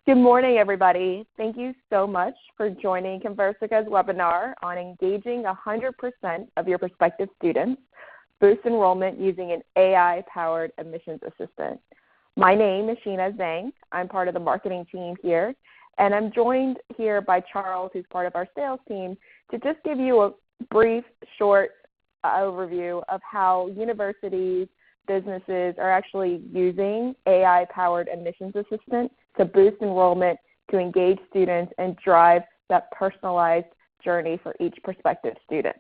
Good morning, everybody. Thank you so much for joining Conversica's webinar on engaging 100% of your prospective students, boost enrollment using an AI-powered admissions assistant. My name is Sheena Zhang. I'm part of the marketing team here, and I'm joined here by Charles, who's part of our sales team, to just give you a brief, short overview of how universities, businesses are actually using AI-powered admissions assistant to boost enrollment, to engage students, and drive that personalized journey for each prospective student.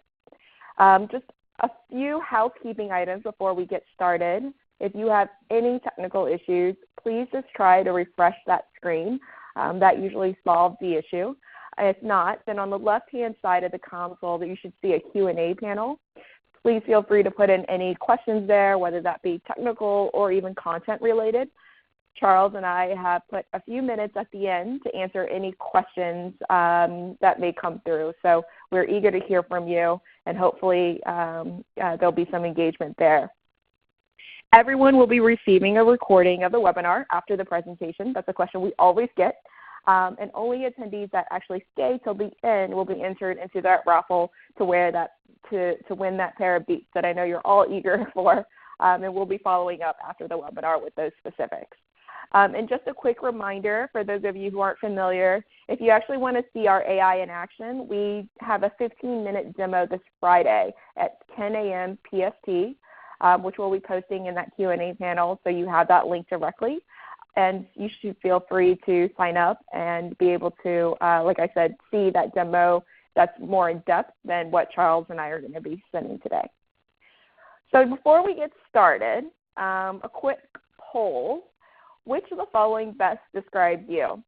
Just a few housekeeping items before we get started. If you have any technical issues, please just try to refresh that screen. That usually solves the issue. If not, then on the left-hand side of the console, you should see a Q&A panel. Please feel free to put in any questions there, whether that be technical or even content related. Charles and I have put a few minutes at the end to answer any questions that may come through. So we're eager to hear from you, and hopefully there'll be some engagement there. Everyone will be receiving a recording of the webinar after the presentation. That's a question we always get. And only attendees that actually stay till the end will be entered into that raffle to win that pair of Beats that I know you're all eager for. And we'll be following up after the webinar with those specifics. And just a quick reminder for those of you who aren't familiar, if you actually want to see our AI in action, we have a 15-minute demo this Friday at 10 a.m. PST, which we'll be posting in that Q&A panel, so you have that link directly. And you should feel free to sign up and be able to, like I said, see that demo that's more in depth than what Charles and I are going to be sending today. So before we get started, a quick poll. Which of the following best describes you?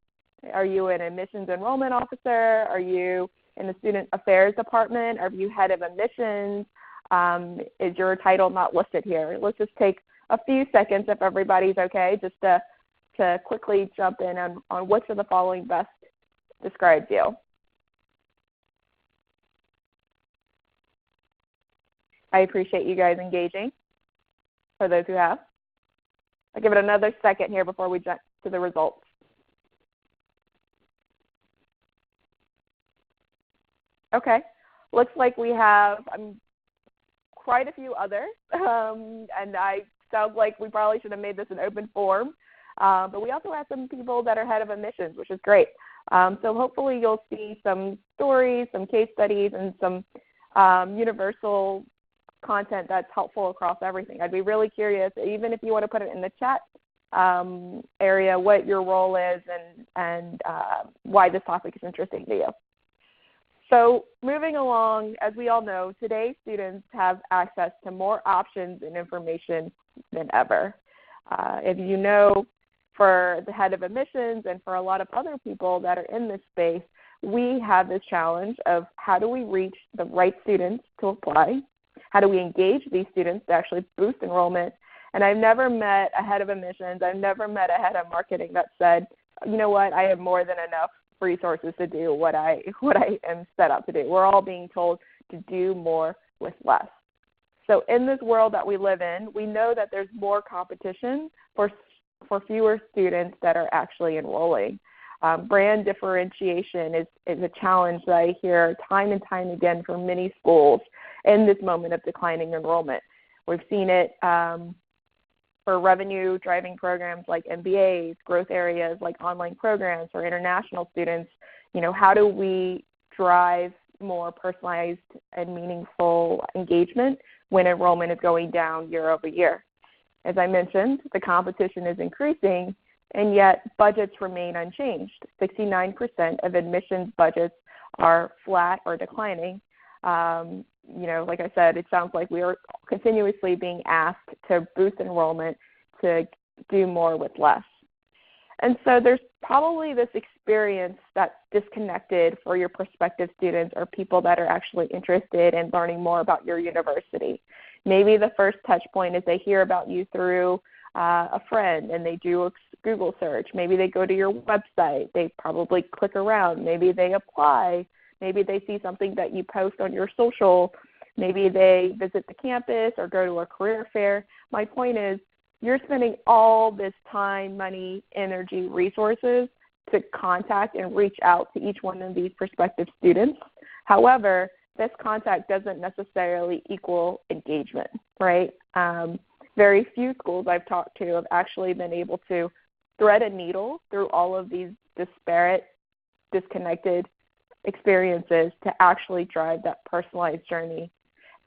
Are you an admissions enrollment officer? Are you in the student affairs department? Are you head of admissions? Is your title not listed here? Let's just take a few seconds, if everybody's okay, just to quickly jump in on which of the following best describes you. I appreciate you guys engaging, for those who have. I'll give it another second here before we jump to the results. Okay, looks like we have quite a few others, and sounds like we probably should have made this an open forum, but we also have some people that are head of admissions, which is great. So hopefully you'll see some stories, some case studies, and some universal content that's helpful across everything. I'd be really curious, even if you want to put it in the chat area, what your role is and why this topic is interesting to you. So moving along, as we all know, today students have access to more options and information than ever. If you know, for the head of admissions and for a lot of other people that are in this space, we have this challenge of how do we reach the right students to apply? How do we engage these students to actually boost enrollment? And I've never met a head of admissions, I've never met a head of marketing that said, you know what, I have more than enough resources to do what I am set up to do. We're all being told to do more with less. So in this world that we live in, we know that there's more competition for fewer students that are actually enrolling. Brand differentiation is a challenge that I hear time and time again from many schools in this moment of declining enrollment. We've seen it for revenue-driving programs like MBAs, growth areas like online programs for international students. You know, how do we drive more personalized and meaningful engagement when enrollment is going down year over year? As I mentioned, the competition is increasing, and yet budgets remain unchanged. 69% of admissions budgets are flat or declining. You know, like I said, it sounds like we are continuously being asked to boost enrollment, to do more with less. And so there's probably this experience that's disconnected for your prospective students or people that are actually interested in learning more about your university. Maybe the first touch point is they hear about you through a friend and they do a Google search. Maybe they go to your website. They probably click around. Maybe they apply. Maybe they see something that you post on your social. Maybe they visit the campus or go to a career fair. My point is, you're spending all this time, money, energy, resources to contact and reach out to each one of these prospective students. However, this contact doesn't necessarily equal engagement, right? Very few schools I've talked to have actually been able to thread a needle through all of these disparate, disconnected experiences to actually drive that personalized journey.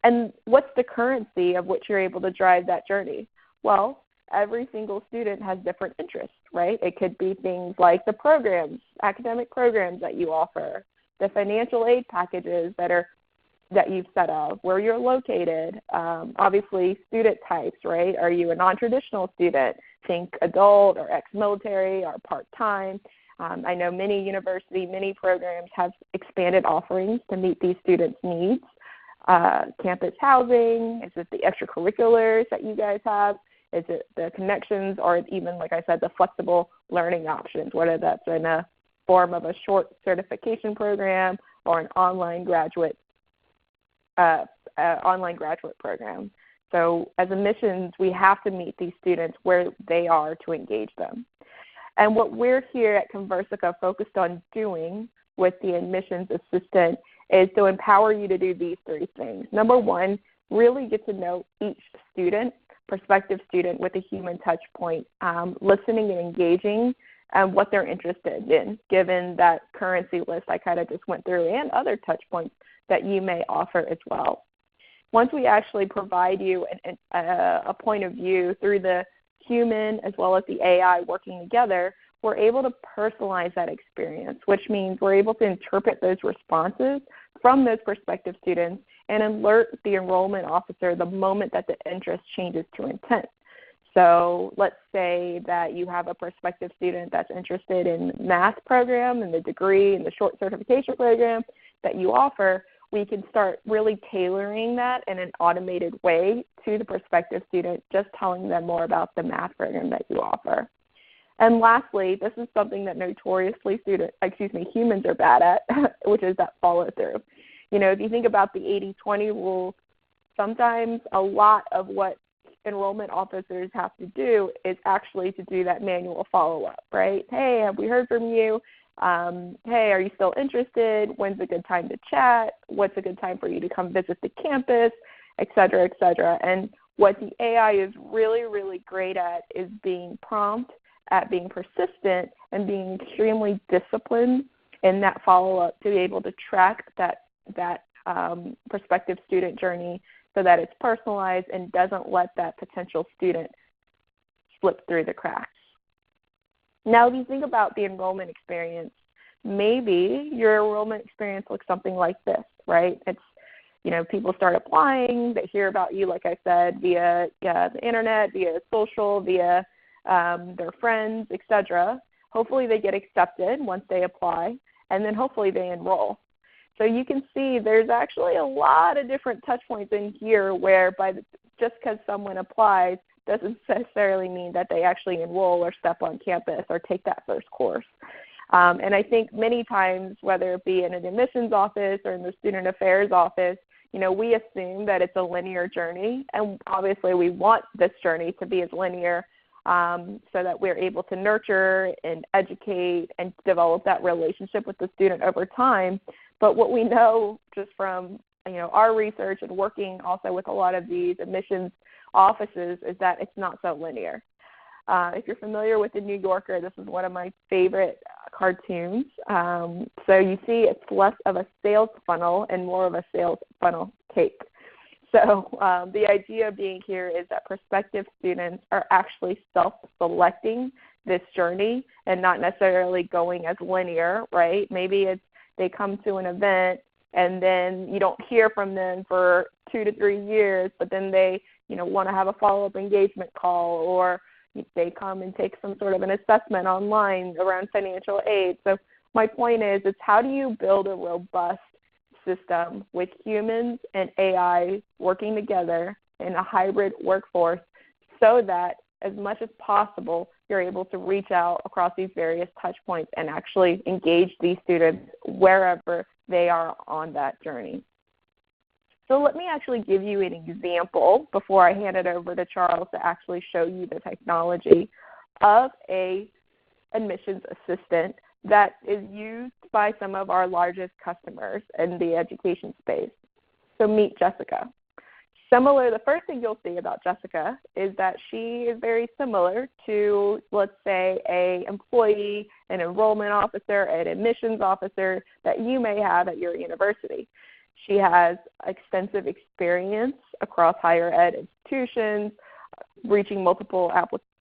And what's the currency of which you're able to drive that journey? Well, every single student has different interests, right? It could be things like the programs, academic programs that you offer, the financial aid packages that you've set up, where you're located, obviously student types, right? Are you a non-traditional student? Think adult or ex-military or part-time. I know many programs have expanded offerings to meet these students' needs. Campus housing, is it the extracurriculars that you guys have? Is it the connections, or even, like I said, the flexible learning options, whether that's in a form of a short certification program or an online graduate program. So as admissions, we have to meet these students where they are to engage them. And what we're here at Conversica focused on doing with the admissions assistant is to empower you to do these three things. Number one, really get to know each student, prospective student, with a human touch point, listening and engaging and what they're interested in, given that currency list I kind of just went through, and other touch points that you may offer as well. Once we actually provide you a point of view through the human as well as the AI working together, we're able to personalize that experience, which means we're able to interpret those responses from those prospective students and alert the enrollment officer the moment that the interest changes to intent. So let's say that you have a prospective student that's interested in math program and the degree and the short certification program that you offer. We can start really tailoring that in an automated way to the prospective student, just telling them more about the math program that you offer. And lastly, this is something that notoriously humans are bad at, which is that follow-through. You know, if you think about the 80-20 rule, sometimes a lot of what enrollment officers have to do is actually to do that manual follow-up, right? Hey, have we heard from you? Hey, are you still interested? When's a good time to chat? What's a good time for you to come visit the campus, et cetera, et cetera. And what the AI is really, really great at is being prompt, at being persistent, and being extremely disciplined in that follow-up to be able to track that prospective student journey so that it's personalized and doesn't let that potential student slip through the cracks. Now, if you think about the enrollment experience, maybe your enrollment experience looks something like this, right? It's, people start applying, they hear about you, like I said, via the internet, via social, via their friends, etc. Hopefully they get accepted once they apply, and then hopefully they enroll. So you can see there's actually a lot of different touch points in here where just because someone applies doesn't necessarily mean that they actually enroll or step on campus or take that first course. And I think many times, whether it be in an admissions office or in the student affairs office, we assume that it's a linear journey, and obviously we want this journey to be as linear so that we're able to nurture and educate and develop that relationship with the student over time. But what we know just from our research and working also with a lot of these admissions offices is that it's not so linear. If you're familiar with The New Yorker, this is one of my favorite cartoons. So you see it's less of a sales funnel and more of a sales funnel cake. So the idea being here is that prospective students are actually self-selecting this journey and not necessarily going as linear, right? Maybe it's they come to an event and then you don't hear from them for 2 to 3 years, but then they want to have a follow-up engagement call, or they come and take some sort of an assessment online around financial aid. So my point is, it's how do you build a robust system with humans and AI working together in a hybrid workforce so that as much as possible you're able to reach out across these various touch points and actually engage these students wherever they are on that journey. So let me actually give you an example before I hand it over to Charles to actually show you the technology of a admissions assistant that is used by some of our largest customers in the education space. So meet Jessica. The first thing you'll see about Jessica is that she is very similar to, let's say, an employee, an enrollment officer, an admissions officer that you may have at your university. She has extensive experience across higher ed institutions, reaching multiple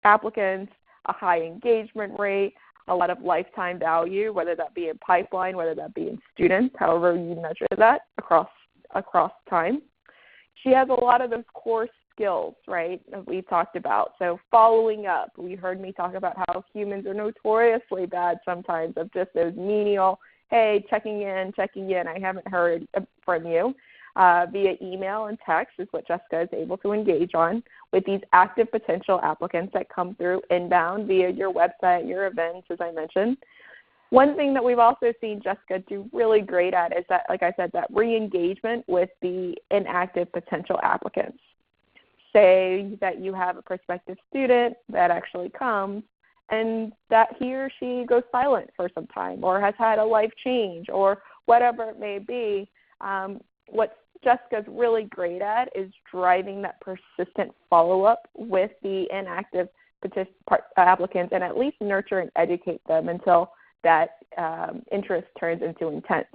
applicants, a high engagement rate, a lot of lifetime value, whether that be in pipeline, whether that be in students, however you measure that across time. She has a lot of those core skills, right, that we've talked about. So following up, you heard me talk about how humans are notoriously bad sometimes of just those menial, hey, checking in, I haven't heard from you. Via email and text is what Jessica is able to engage on with these active potential applicants that come through inbound via your website, your events, as I mentioned. One thing that we've also seen Jessica do really great at is that, like I said, that re-engagement with the inactive potential applicants. Say that you have a prospective student that actually comes and that he or she goes silent for some time or has had a life change or whatever it may be. What Jessica's really great at is driving that persistent follow-up with the inactive applicants and at least nurture and educate them until that interest turns into intent.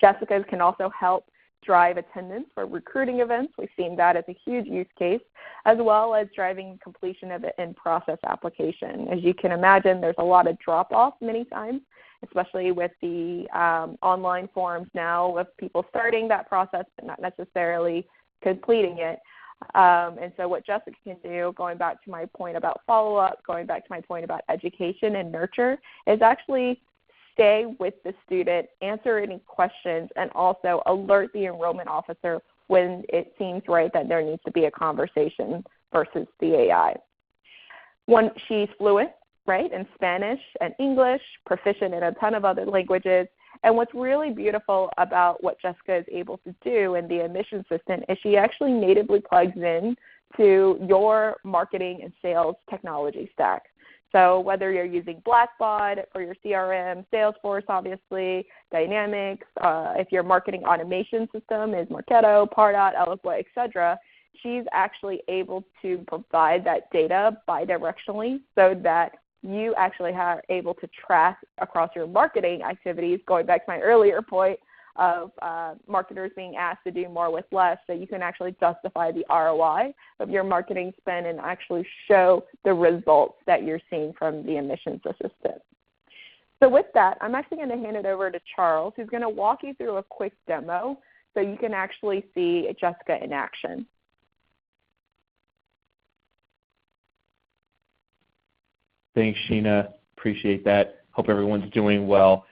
Jessica can also help drive attendance for recruiting events. We've seen that as a huge use case, as well as driving completion of the in-process application. As you can imagine, there's a lot of drop-off many times, especially with the online forms now of people starting that process but not necessarily completing it. And so what Jessica can do, going back to my point about follow-up, going back to my point about education and nurture, is actually stay with the student, answer any questions, and also alert the enrollment officer when it seems right that there needs to be a conversation versus the AI. She's fluent, right, in Spanish and English, proficient in a ton of other languages. And what's really beautiful about what Jessica is able to do in the admission assistant is she actually natively plugs in to your marketing and sales technology stack. So whether you're using Blackbaud for your CRM, Salesforce, obviously, Dynamics, if your marketing automation system is Marketo, Pardot, Eloqua, etc., she's actually able to provide that data bidirectionally so that you actually are able to track across your marketing activities, going back to my earlier point of marketers being asked to do more with less, so you can actually justify the ROI of your marketing spend and actually show the results that you're seeing from the admissions assistant. So with that, I'm actually going to hand it over to Charles, who's going to walk you through a quick demo so you can actually see Jessica in action. Thanks, Sheena. Appreciate that. Hope everyone's doing well.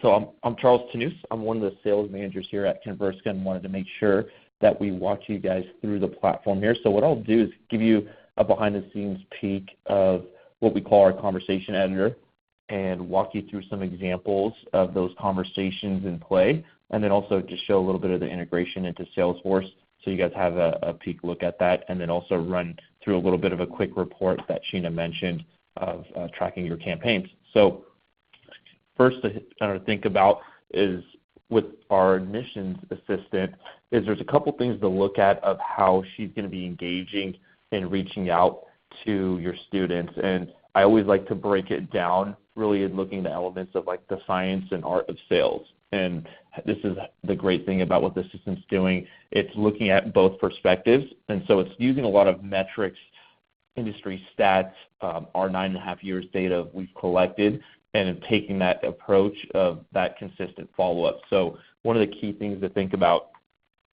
So I'm Charles Tanous. I'm one of the sales managers here at Conversica and wanted to make sure that we walk you guys through the platform here. So what I'll do is give you a behind-the-scenes peek of what we call our conversation editor and walk you through some examples of those conversations in play, and then also just show a little bit of the integration into Salesforce so you guys have a peek look at that, and then also run through a little bit of a quick report that Sheena mentioned of tracking your campaigns. So first to kind of think about is with our admissions assistant is there's a couple things to look at of how she's going to be engaging and reaching out to your students. And I always like to break it down really looking at the elements of like the science and art of sales. And this is the great thing about what the assistant's doing. It's looking at both perspectives. And so it's using a lot of metrics, industry stats, our 9.5 years data we've collected, and taking that approach of that consistent follow-up. So one of the key things to think about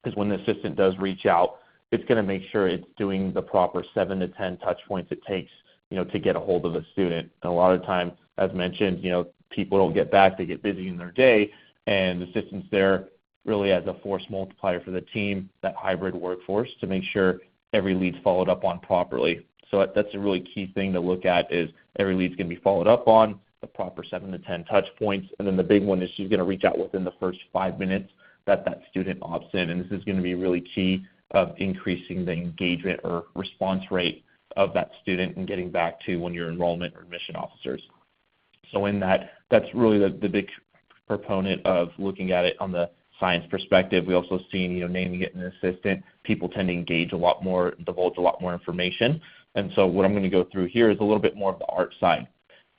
is when the assistant does reach out, it's going to make sure it's doing the proper 7 to 10 touch points it takes, to get a hold of a student. And a lot of time, as mentioned, people don't get back, they get busy in their day, and the assistant's there really as a force multiplier for the team, that hybrid workforce, to make sure every lead's followed up on properly. So that's a really key thing to look at is every lead's going to be followed up on, the proper 7 to 10 touch points. And then the big one is she's going to reach out within the first 5 minutes that student opts in. And this is going to be really key of increasing the engagement or response rate of that student and getting back to when you're enrollment or admission officers. So in that, that's really the big proponent of looking at it on the science perspective. We also seen, naming it an assistant, people tend to engage a lot more, divulge a lot more information. And so what I'm going to go through here is a little bit more of the art side,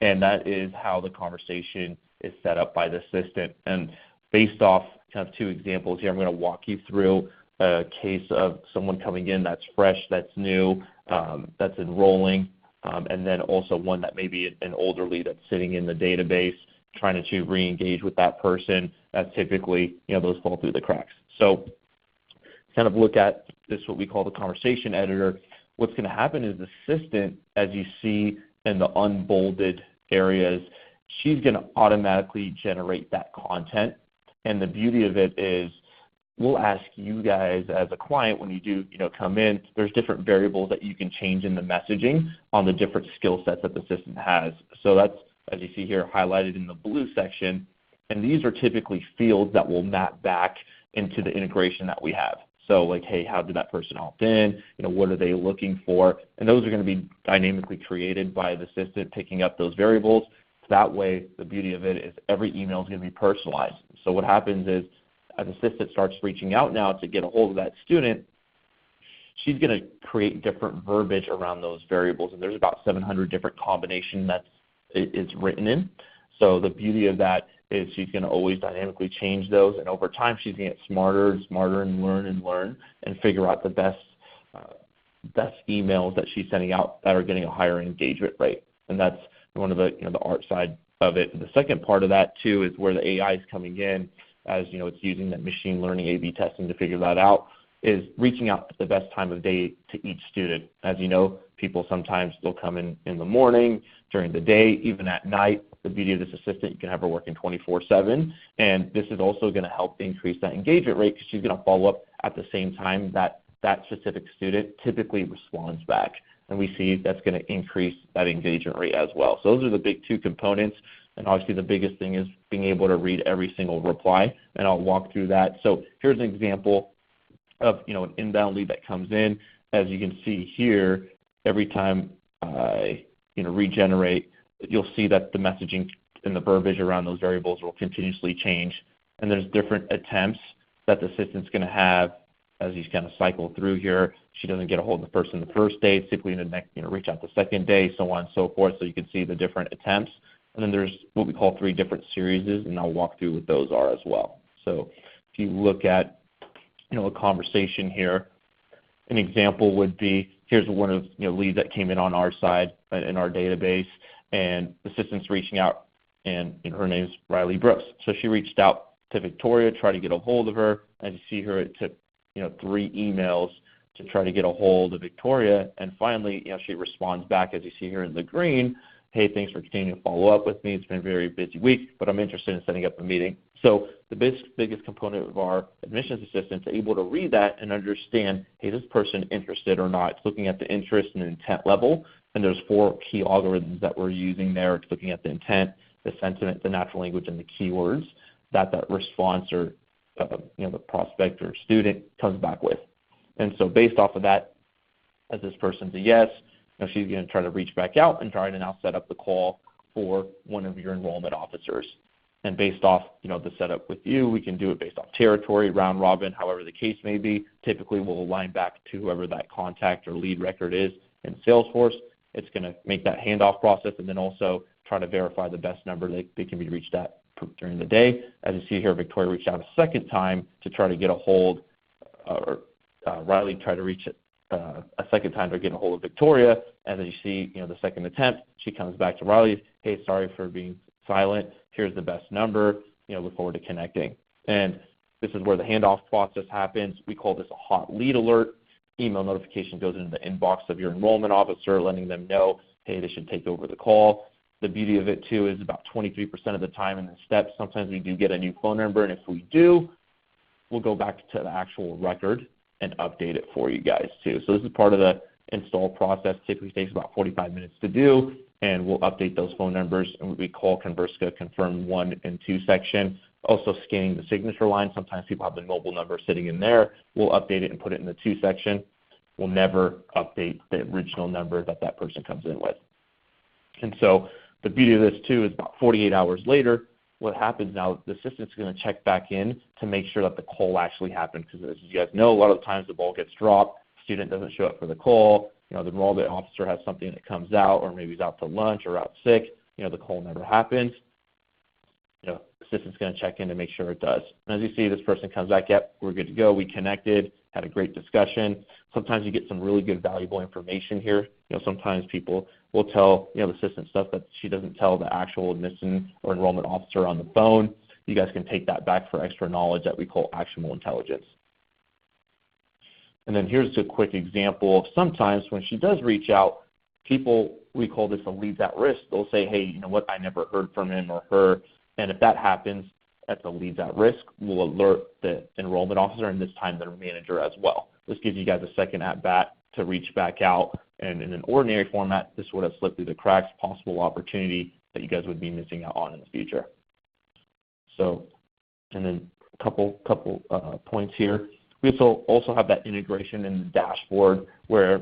and that is how the conversation is set up by the assistant. And based off kind of 2 examples here, I'm going to walk you through a case of someone coming in that's fresh, that's new, that's enrolling, and then also one that may be an older lead that's sitting in the database trying to re-engage with that person. That's typically, those fall through the cracks. So kind of look at this, what we call the conversation editor. What's going to happen is the assistant, as you see in the unbolded areas, she's going to automatically generate that content. And the beauty of it is we'll ask you guys as a client when you do, come in, there's different variables that you can change in the messaging on the different skill sets that the assistant has. So that's, as you see here, highlighted in the blue section. And these are typically fields that will map back into the integration that we have. So like, hey, how did that person opt in? What are they looking for? And those are going to be dynamically created by the assistant picking up those variables. That way, the beauty of it is every email is going to be personalized. So what happens is, as the assistant starts reaching out now to get a hold of that student, she's going to create different verbiage around those variables. And there's about 700 different combinations that it's written in. So the beauty of that is she's going to always dynamically change those. And over time, she's going to get smarter and smarter and learn and figure out the best emails that she's sending out that are getting a higher engagement rate. And that's one of the, the art side of it. The second part of that, too, is where the AI is coming in, as it's using that machine learning A/B testing to figure that out, is reaching out at the best time of day to each student. As you know, people sometimes they'll come in the morning, during the day, even at night. The beauty of this assistant, you can have her working 24/7, and this is also going to help increase that engagement rate because she's going to follow up at the same time that that specific student typically responds back. And we see that's going to increase that engagement rate as well. So those are the big 2 components. And obviously the biggest thing is being able to read every single reply, and I'll walk through that. So here's an example of an inbound lead that comes in. As you can see here, every time I regenerate, you'll see that the messaging and the verbiage around those variables will continuously change. And there's different attempts that the assistant's going to have as you kind of cycle through here. She doesn't get a hold of the person the first day, it's typically in the next, reach out the second day, so on and so forth. So you can see the different attempts. And then there's what we call 3 different series, and I'll walk through what those are as well. So if you look at, a conversation here, an example would be, here's one of leads that came in on our side in our database, and the assistant's reaching out, and her name's Riley Brooks. So she reached out to Victoria, tried to get a hold of her. As you see here, it took 3 emails to try to get a hold of Victoria, and finally, she responds back, as you see here in the green. Hey, thanks for continuing to follow up with me. It's been a very busy week, but I'm interested in setting up a meeting. So the biggest component of our admissions assistant is able to read that and understand, hey, is this person interested or not? It's looking at the interest and intent level, and there's 4 key algorithms that we're using there. It's looking at the intent, the sentiment, the natural language, and the keywords that response or the prospect or student comes back with. And so based off of that, as this person's a yes, she's going to try to reach back out and try to now set up the call for one of your enrollment officers. And based off, the setup with you, we can do it based off territory, round robin, however the case may be. Typically, we'll align back to whoever that contact or lead record is in Salesforce. It's going to make that handoff process and then also try to verify the best number they can be reached at during the day. As you see here, Victoria reached out a second time to try to get a hold, Riley tried to reach a second time to get a hold of Victoria. And as you see, the second attempt, she comes back to Riley. Hey, sorry for being silent. Here's the best number. Look forward to connecting. And this is where the handoff process happens. We call this a hot lead alert. Email notification goes into the inbox of your enrollment officer, letting them know, hey, they should take over the call. The beauty of it, too, is about 23% of the time in the steps, sometimes we do get a new phone number. And if we do, we'll go back to the actual record and update it for you guys, too. So this is part of the install process. Typically takes about 45 minutes to do, and we'll update those phone numbers, and we call Conversica Confirm 1 and 2 section. Also scanning the signature line. Sometimes people have the mobile number sitting in there. We'll update it and put it in the 2 section. We'll never update the original number that person comes in with. And so The beauty of this, too, is about 48 hours later, what happens now, the assistant's going to check back in to make sure that the call actually happened, because as you guys know, a lot of the times the ball gets dropped, student doesn't show up for the call, the enrollment officer has something that comes out, or maybe he's out to lunch or out sick, the call never happens. Assistant's going to check in to make sure it does. And as you see, this person comes back, yep, we're good to go, we connected, had a great discussion. Sometimes you get some really good, valuable information here. Sometimes people will tell, the assistant stuff that she doesn't tell the actual admission or enrollment officer on the phone. You guys can take that back for extra knowledge that we call actionable intelligence. And then here's a quick example of sometimes when she does reach out, people, we call this a leads at risk. They'll say, hey, you know what, I never heard from him or her. And if that happens, that's a leads at risk. We'll alert the enrollment officer, and this time their manager as well. This gives you guys a second at bat to reach back out. And in an ordinary format, this would have slipped through the cracks, possible opportunity that you guys would be missing out on in the future. So, and then a couple points here. We also have that integration in the dashboard where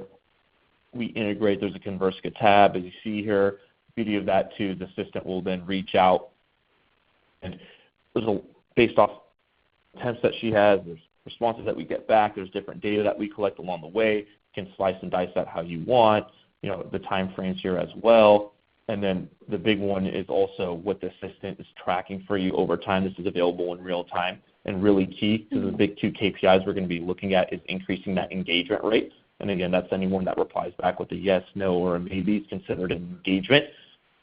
we integrate. There's a Conversica tab, as you see here. The beauty of that, too, the assistant will then reach out. And based off attempts that she has, there's responses that we get back, there's different data that we collect along the way. You can slice and dice that how you want, the time frames here as well. And then the big one is also what the assistant is tracking for you over time. This is available in real time and really key to the big two KPIs we're going to be looking at is increasing that engagement rate. And again, that's anyone that replies back with a yes, no, or a maybe is considered an engagement.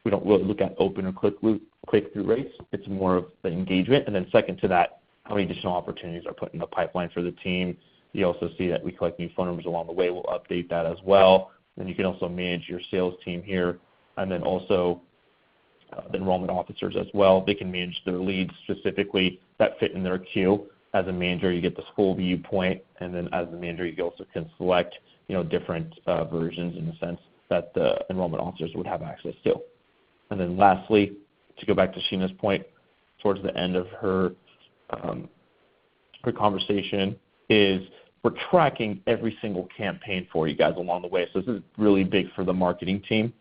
We don't really look at open or click-through rates. It's more of the engagement. And then second to that, how many additional opportunities are put in the pipeline for the team. You also see that we collect new phone numbers along the way. We'll update that as well. And you can also manage your sales team here. And then also the enrollment officers as well. They can manage their leads specifically that fit in their queue. As a manager, you get this full viewpoint. And then as the manager, you also can select different versions in the sense that the enrollment officers would have access to. And then lastly, to go back to Sheena's point towards the end of her conversation, is we're tracking every single campaign for you guys along the way. So this is really big for the marketing team.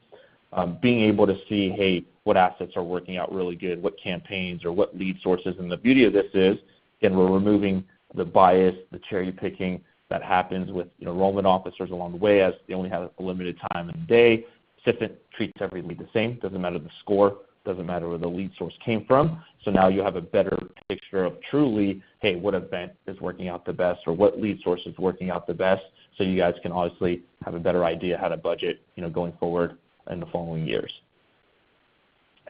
Being able to see, hey, what assets are working out really good, what campaigns or what lead sources. And the beauty of this is, again, we're removing the bias, the cherry picking that happens with enrollment officers along the way, as they only have a limited time in the day. Assistant treats every lead the same. Doesn't matter the score. Doesn't matter where the lead source came from. So now you have a better picture of truly, hey, what event is working out the best or what lead source is working out the best. So you guys can obviously have a better idea how to budget, going forward in the following years.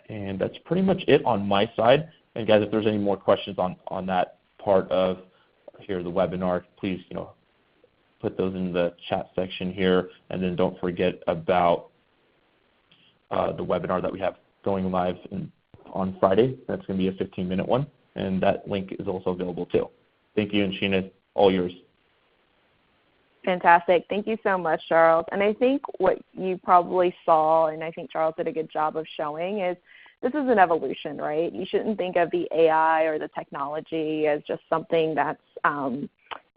And that's pretty much it on my side. And guys, if there's any more questions on that part of here the webinar, please, put those in the chat section here. And then don't forget about the webinar that we have going live on Friday. That's going to be a 15-minute one, and that link is also available too. Thank you, and Sheena, all yours. Fantastic. Thank you so much, Charles. And I think what you probably saw, and I think Charles did a good job of showing, is this is an evolution, right? You shouldn't think of the AI or the technology as just something that's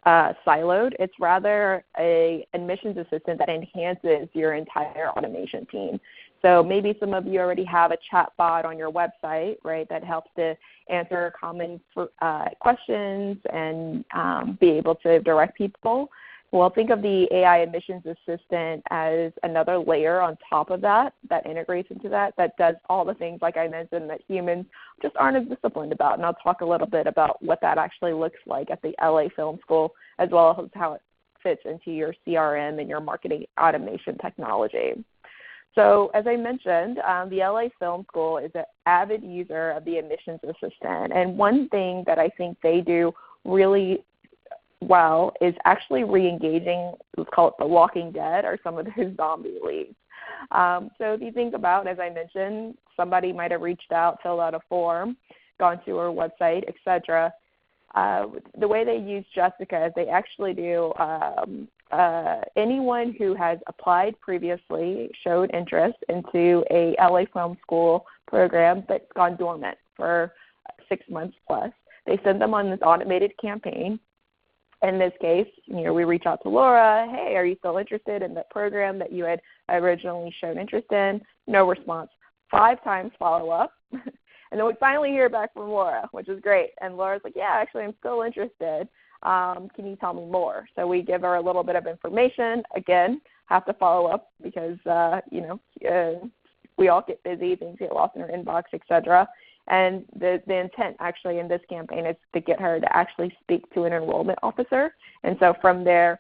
siloed. It's rather an admissions assistant that enhances your entire automation team. So maybe some of you already have a chat bot on your website, right, that helps to answer common questions and be able to direct people. Well, think of the AI admissions assistant as another layer on top of that integrates into that does all the things, like I mentioned, that humans just aren't as disciplined about. And I'll talk a little bit about what that actually looks like at the LA Film School, as well as how it fits into your CRM and your marketing automation technology. So as I mentioned, the LA Film School is an avid user of the admissions assistant. And one thing that I think they do really well is actually re-engaging, let's call it the Walking Dead or some of those zombie leads. So if you think about, as I mentioned, somebody might have reached out, filled out a form, gone to her website, etc. The way they use Jessica is they actually do anyone who has applied previously, showed interest into a LA Film School program that's gone dormant for 6 months plus. They send them on this automated campaign. In this case, we reach out to Laura, hey, are you still interested in the program that you had originally shown interest in? No response. 5 times follow-up. And then we finally hear back from Laura, which is great. And Laura's like, yeah, actually, I'm still interested. Can you tell me more? So we give her a little bit of information. Again, have to follow up because, we all get busy, things get lost in our inbox, etc. And the intent actually in this campaign is to get her to actually speak to an enrollment officer. And so from there,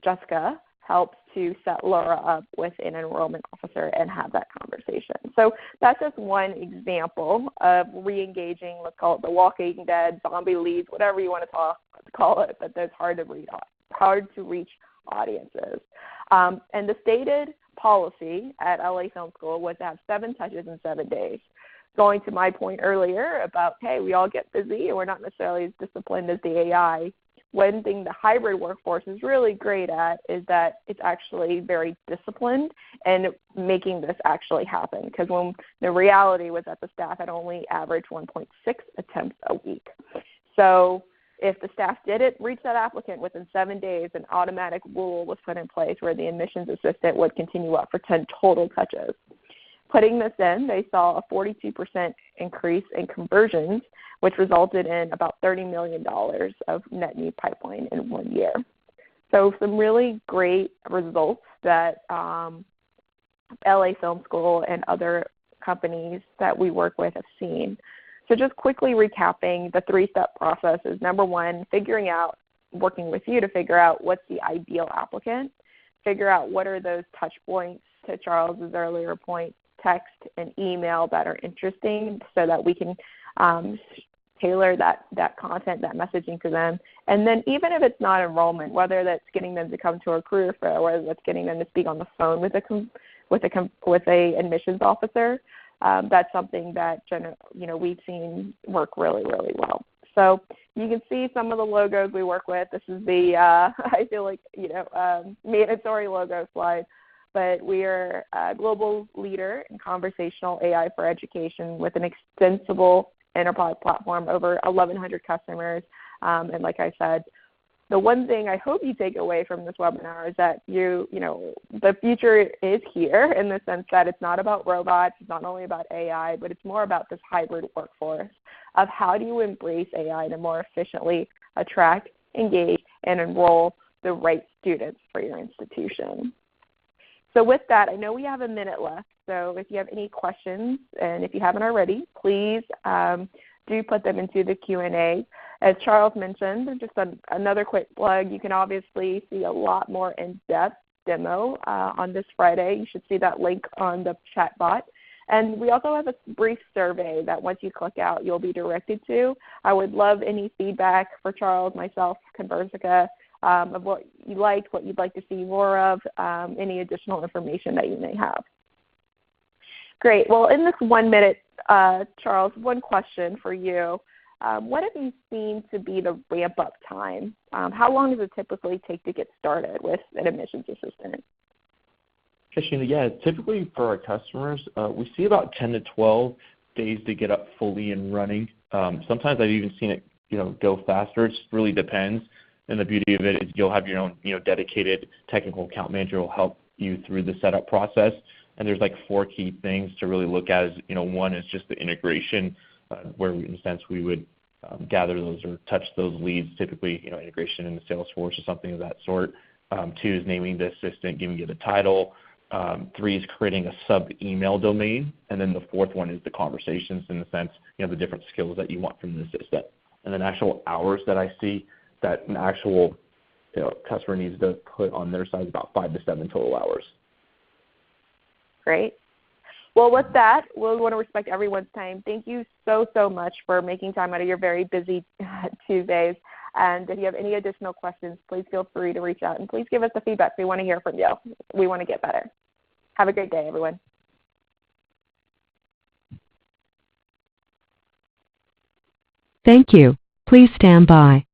Jessica helps to set Laura up with an enrollment officer and have that conversation. So that's just one example of re-engaging, let's call it the walking dead, zombie leads, whatever you want to call it, but that's hard to reach audiences. And the stated policy at LA Film School was to have 7 touches in 7 days. Going to my point earlier about, hey, we all get busy and we're not necessarily as disciplined as the AI. One thing the hybrid workforce is really great at is that it's actually very disciplined and making this actually happen. Because when the reality was that the staff had only averaged 1.6 attempts a week. So if the staff didn't reach that applicant within 7 days, an automatic rule was put in place where the admissions assistant would continue up for 10 total touches. Putting this in, they saw a 42% increase in conversions, which resulted in about $30 million of net new pipeline in 1 year. So some really great results that LA Film School and other companies that we work with have seen. So just quickly recapping the 3-step process is, number 1, working with you to figure out what's the ideal applicant, figure out what are those touch points, to Charles's earlier point, text and email that are interesting so that we can tailor that content, that messaging to them. And then even if it's not enrollment, whether that's getting them to come to a career fair, whether that's getting them to speak on the phone with a admissions officer, that's something that we've seen work really, really well. So you can see some of the logos we work with. This is the I feel like mandatory logo slide. But we are a global leader in conversational AI for education with an extensible enterprise platform, over 1,100 customers. And like I said, the one thing I hope you take away from this webinar is that the future is here in the sense that it's not about robots, it's not only about AI, but it's more about this hybrid workforce of how do you embrace AI to more efficiently attract, engage, and enroll the right students for your institution. So with that, I know we have a minute left, so if you have any questions, and if you haven't already, please do put them into the Q&A. As Charles mentioned, just another quick plug, you can obviously see a lot more in-depth demo on this Friday. You should see that link on the chat bot. And we also have a brief survey that once you click out, you'll be directed to. I would love any feedback for Charles, myself, Conversica, of what you liked, what you'd like to see more of, any additional information that you may have. Great. Well, in this 1 minute, Charles, one question for you. What have you seen to be the ramp-up time? How long does it typically take to get started with an admissions assistant? Sheena, yeah, typically for our customers, we see about 10 to 12 days to get up fully and running. Sometimes I've even seen it, go faster. It just really depends. And the beauty of it is you'll have your own, dedicated technical account manager who will help you through the setup process. And there's like 4 key things to really look at. One is just the integration, where in a sense we would gather those or touch those leads, typically, integration into Salesforce or something of that sort. 2 is naming the assistant, giving you the title. 3 is creating a sub-email domain. And then the 4th one is the conversations in the sense, the different skills that you want from the assistant. And then actual hours that I see that an actual customer needs to put on their side is about 5 to 7 total hours. Great. Well, with that, we want to respect everyone's time. Thank you so, so much for making time out of your very busy Tuesdays. And if you have any additional questions, please feel free to reach out. And please give us the feedback. We want to hear from you. We want to get better. Have a great day, everyone. Thank you. Please stand by.